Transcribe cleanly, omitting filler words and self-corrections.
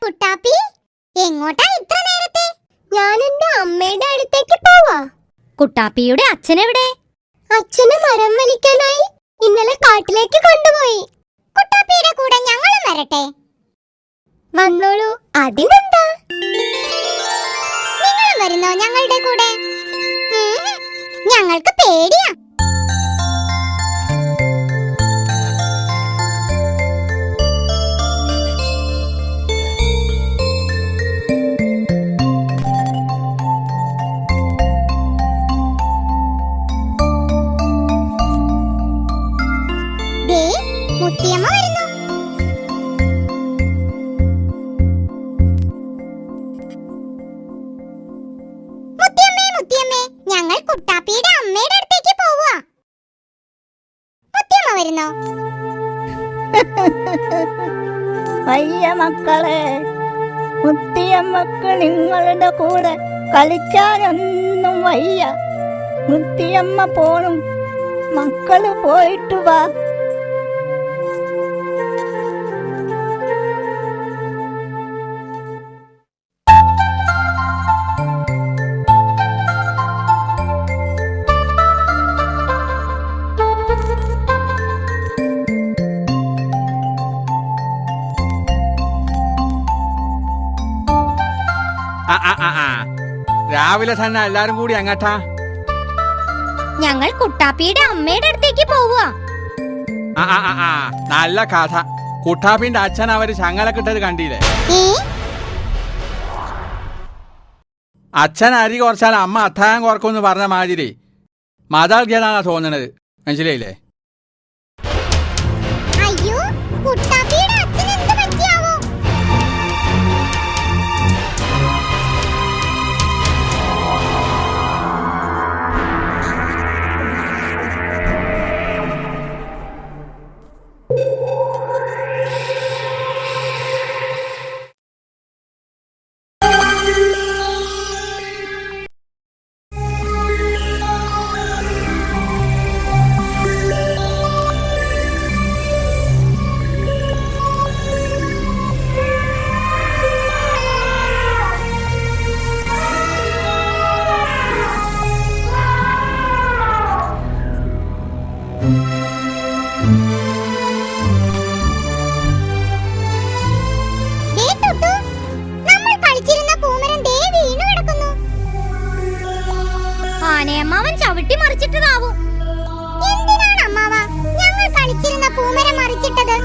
കുട്ടാപ്പി, എങ്ങോട്ടാ ഇത്ര നേരത്തെ? ഞാൻ എന്റെ അമ്മയുടെ അടുത്തേക്ക് പോവാ. കുട്ടാപ്പിയുടെ അച്ഛനെവിടെ? അച്ഛന് മരം വലിക്കാനായി ഇന്നലെ കാട്ടിലേക്ക് കൊണ്ടുപോയി. കുട്ടാപ്പിയുടെ കൂടെ ഞങ്ങളും വരട്ടെ? വന്നോളൂ, അതിനെന്താ? നിങ്ങളും വരുന്നോ ഞങ്ങളുടെ കൂടെ? ഞങ്ങൾക്ക് പേടിയാ. മുത്തിയമ്മ വരുന്നു. മുത്തിയമ്മേ, മുത്തിയമ്മേ, ഞങ്ങൾ കുട്ടാപ്പിയുടെ അമ്മയുടെ അടുത്തേക്ക് പോവാ. മുത്തിയമ്മ വരുന്നോ? വയ്യ മക്കളെ, മുത്തിയമ്മക്ക് നിങ്ങളുടെ കൂടെ കളിക്കാനൊന്നും വയ്യ. മുത്തിയമ്മ പോണു, മക്കള് പോയിട്ട് വാ. രാവിലെ തന്നെ എല്ലാരും കൂടി അങ്ങട്ടാ? ഞങ്ങൾ കുട്ടാപ്പിയുടെ അമ്മയുടെ അടുത്തേക്ക് പോവുക. നല്ല കഥ. കുട്ടാപ്പിന്റെ അച്ഛൻ അവര് ചങ്ങലക്കിട്ടത് കണ്ടില്ലേ? അച്ഛൻ അരി കുറച്ചാൽ അമ്മ അത്താഴം കുറക്കുമെന്ന് പറഞ്ഞ മാതിരി മതാൽഗീതാന്നാ തോന്നണത്. മനസ്സിലായില്ലേ? ആനയമ്മാവൻ ചവിട്ടി മറിച്ചിട്ടതാവും. എന്തിനാണ് അമ്മാവ ഞങ്ങൾ കളിച്ചിരുന്ന പൂമരം മറിച്ചിട്ടത്?